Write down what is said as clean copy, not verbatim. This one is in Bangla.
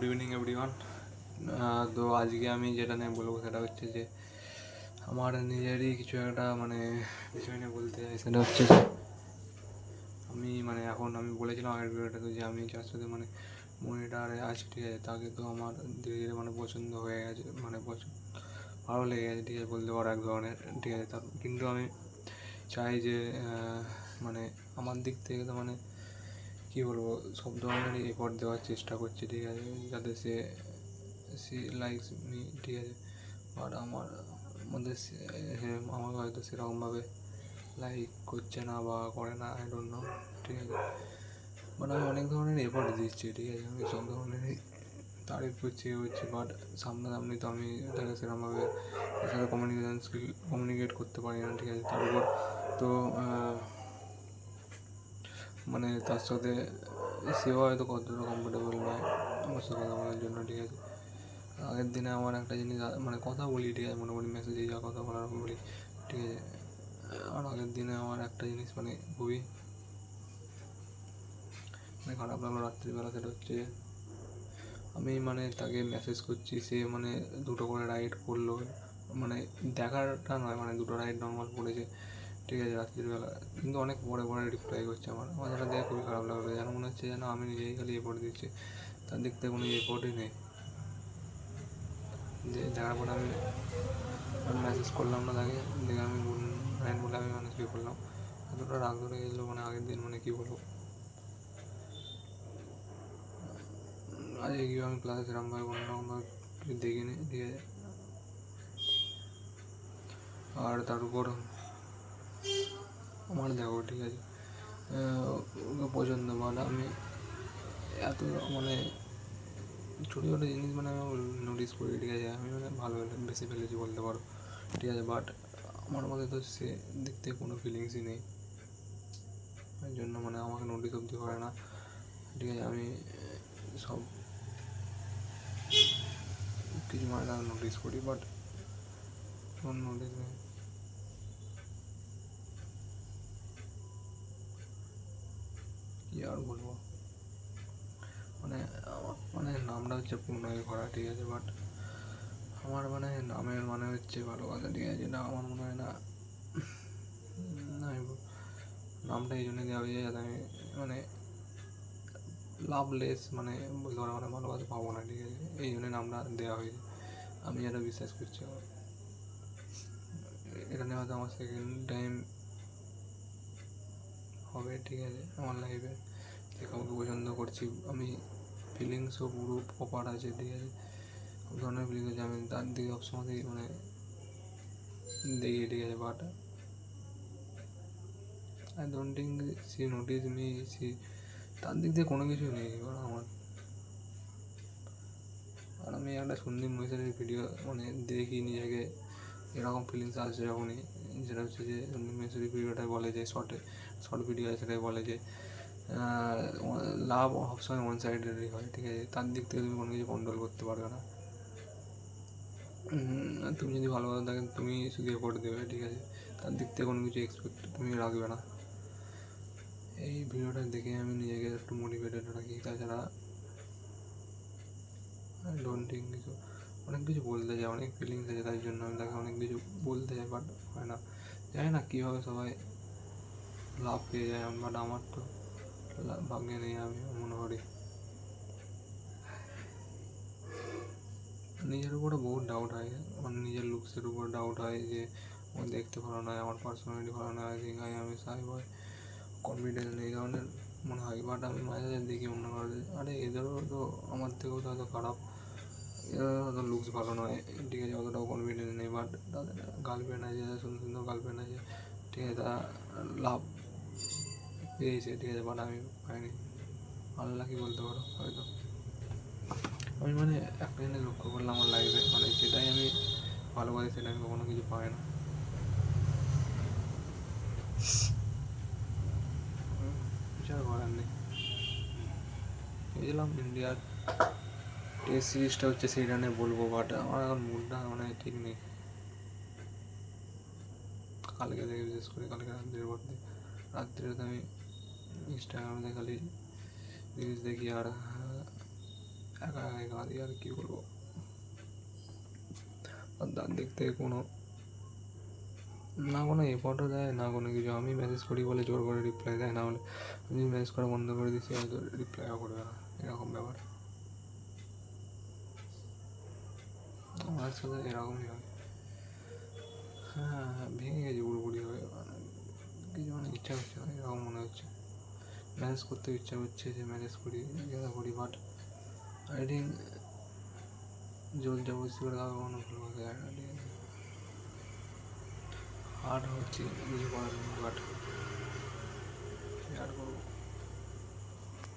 Evening everyone. তো আজকে আমি যেটা নিয়ে বলবো সেটা হচ্ছে যে আমার নিজেরই কিছু একটা বিষয় নিয়ে বলতে চাই। সেটা হচ্ছে যে এখন আমি বলেছিলাম আগের ভিডিওটাতে যে আমি যার সাথে মনিটারে আছি, ঠিক আছে, তাকে তো আমার ধীরে ধীরে পছন্দ হয়ে গেছে, ভালো লেগে গেছে, ঠিক আছে, বলতে পারো এক ধরনের, ঠিক আছে। কিন্তু আমি চাই যে মানে আমার দিক থেকে তো কী বলবো, সব ধরনেরই এফোর্ট দেওয়ার চেষ্টা করছি, ঠিক আছে, যাতে সে লাইকস মি, ঠিক আছে। বাট আমার মধ্যে আমাকে হয়তো সেরকমভাবে লাইক করছে না বা করে না, আই ডোন্ট নো, ঠিক আছে। বাট আমি অনেক ধরনের এফোর্ট দিচ্ছি, ঠিক আছে, আমি সব ধরনেরই তারিফ করছি বাট সামনাসামনি তো আমি তাকে সেরকমভাবে তার সাথে কমিউনিকেট করতে পারি না, ঠিক আছে। তার উপর তো তার সাথে সেও হয়তো কতটা কমফোর্টেবল নয় আমার সাথে কথা বলার জন্য, ঠিক আছে। আগের দিনে আমার একটা জিনিস কথা বলি, ঠিক আছে, মোটামুটি মেসেজে যা কথা বলার বলি, ঠিক আছে। আর আগের দিনে আমার একটা জিনিস খুবই খারাপ লাগলো রাত্রিবেলা। সেটা হচ্ছে আমি তাকে মেসেজ করছি, সে দুটো করে রাইড করলো, দেখাটা নয়, দুটো রাইড নর্মাল পড়েছে, ঠিক আছে, রাত্রিবেলা। কিন্তু অনেক পরে পরে রিপ্লাই করছে আমার যেটা দেখে খুবই খারাপ লাগলো। যেন মনে হচ্ছে যেন আমি নিজেই খালি এফোর্ট দিচ্ছি, তার দিক থেকে কোনো এফোর্টই নেই। দেখার পরে আমি মেসেজ করলাম না তাকে, দেখে আমি গুড নাইট বলে আমি শুয়ে করলাম। এতটা রাগ ধরে গেছিলো আগের দিন, কী বলবো। আজকে কি আমি ক্লাসে সেরকমভাবে অন্যরকমভাবে কিছু দেখিনি, ঠিক আছে। আর তার উপর আমার দেখো, ঠিক আছে, ওকে পছন্দ, আমি এত ছোটো ছোটো জিনিস আমি নোটিস করি, ঠিক আছে। আমি ভালো বেশি ফেলেছি বলতে পারো, ঠিক আছে। বাট আমার মধ্যে তো সে দিক থেকে কোনো ফিলিংসই নেই, এই জন্য আমাকে নোটিস অবধি করে না, ঠিক আছে। আমি সব কিছু নোটিস করি, বাট কোনো নোটিস নেই। কী আর বলবো, আমার নামটা হচ্ছে পূর্ণই ভরা, ঠিক আছে। বাট আমার নামের হচ্ছে ভালোবাসা, ঠিক আছে। যেটা আমার মনে হয় না আমি নামটা এই জন্য দেওয়া হয়েছে যাতে আমি লাভলেস বলতে পারো ভালোবাসা পাবো না, ঠিক আছে, এই জন্য নামটা দেওয়া হয়েছে। আমি যেটা বিশ্বাস করছি, এটা নিয়ে হয়তো আমার সেকেন্ড টাইম হবে, ঠিক আছে, আমার লাইফে যে কাউকে পছন্দ করছি। আমি ফিলিংসও পুরো প্রপার আছে, ঠিক আছে, সব ধরনের ফিলিংস আছে, আমি তার দিকে সবসময় দেখি, ঠিক আছে। But I don't think she notice me, তার দিক দিয়ে কোনো কিছু নেই আমার। আর আমি একটা সন্দীপ মহেশ্বরের ভিডিও দেখি নিজেকে এরকম ফিলিংস আসছে যখনই, যেটা হচ্ছে যে সন্দীপ মহেশ্বরী ভিডিওটাই বলে যে শর্ট ভিডিও আছে, সেটাই বলে যে লাভ সবসময় ওয়ান সাইডেরই হয়, ঠিক আছে। তার দিক থেকে তুমি কোনো কিছু কন্ট্রোল করতে পারবে না। তুমি যদি ভালোবাসা থাকে তুমি শুধু এফোর্ট দেবে, ঠিক আছে, তার দিক থেকে কোনো কিছু এক্সপেক্ট তুমি রাখবে না। এই ভিডিওটা দেখে আমি নিজেকে একটু মোটিভেটেড রাখি। তাছাড়া আই ডোন্ট থিঙ্ক কিছু অনেক কিছু বলতে চাই, অনেক ফিলিংস আছে, তাই জন্য আমি তাকে অনেক কিছু বলতে চাই, বাট হয় না। জানি না কীভাবে সবাই লাভ পেয়ে যায়, বাট আমার তো ভাগ্যে নেই, আমি মনে করি। নিজের উপরে বহুত ডাউট হয়, নিজের লুকসের উপর ডাউট হয় যে আমার দেখতে ভালো নয়, আমার পার্সোনালিটি ভালো নয়, আই থিঙ্ক আমি সাই বয়, কনফিডেন্স নেই, এই ধরনের মনে হয়। বাট আমি মাঝে মাঝে দেখি মনে করে আরে এদেরও তো আমার থেকেও তো হয়তো খারাপ, এরা হয়তো লুকস ভালো নয়, ঠিক আছে, অতটাও কনফিডেন্স নেই, বাট তাদের গার্লফ্রেন্ড আছে, সুন্দর সুন্দর গার্লফ্রেন্ড আছে, ঠিক আছে, তারা লাভ পেয়েছে, ঠিক আছে, বাট আমি পাইনি। আনলাকি বলতে পারো হয়তো। আমি একটা জিনিস লক্ষ্য করলাম আমার লাইফে, যেটাই আমি ভালোবাসি সেটা আমি কখনো কিছু পাই না, কিছু করার নেই। গেছিলাম ইন্ডিয়ার টেস্ট সিরিজটা হচ্ছে সেই রানে বলবো, বাট আমার এখন মুডটা ঠিক নেই। কালকে থেকে বিশেষ করে কালকে রাত্রিরে তো আমি ইনস্টাগ্রামে খালি রিলস দেখি আর একা একাই কাঁদি আর কী বলবো। আর তার দিক থেকে কোনো না কোনো এফর্টও দেয় না কোনো কিছু। আমি মেসেজ করি বলে জোর করে রিপ্লাই দেয়, না হলে আমি মেসেজ করা বন্ধ করে দিচ্ছি, হয়তো রিপ্লাইও করবে না, এরকম ব্যাপার। আমার সাথে এরকমই হয়। হ্যাঁ হ্যাঁ, ভেঙে গেছি পুরোপুরি হয়ে, মানে কিছু মানে ইচ্ছা করছে না, এরকম মনে হচ্ছে। ম্যানেজ করতে ইচ্ছা করছে যে ম্যানেজ করি যেটা করি, বাট আই থিঙ্ক জোর জবরদস্তি করে কাউকে কোনো ভালো হতে যায় না, ঠিক আছে। হার্ড হচ্ছে কিছু করার নেই, বাট আর করবো।